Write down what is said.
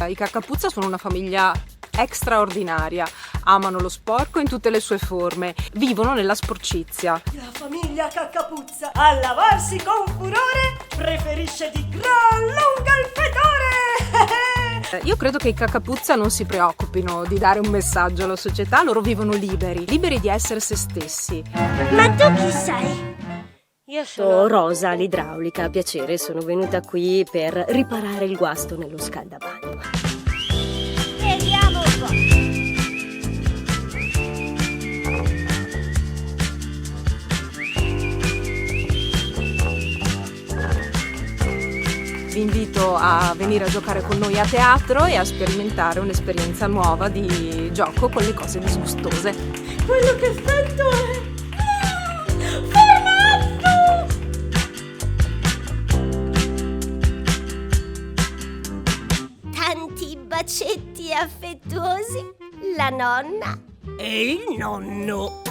I Caccapuzza sono una famiglia straordinaria, amano lo sporco in tutte le sue forme, vivono nella sporcizia. La famiglia Caccapuzza, a lavarsi con furore, preferisce di gran lunga il fetore. Io credo che i Caccapuzza non si preoccupino di dare un messaggio alla società, loro vivono liberi di essere se stessi. Ma tu chi sei? Io Sono Rosa, l'idraulica. Piacere, sono venuta qui per riparare il guasto nello scaldabagno. Vediamo un po'. Vi invito a venire a giocare con noi a teatro e a sperimentare un'esperienza nuova di gioco con le cose disgustose. Quello che sento è... formaggio! Tanti bacetti affettuosi, la nonna E il nonno.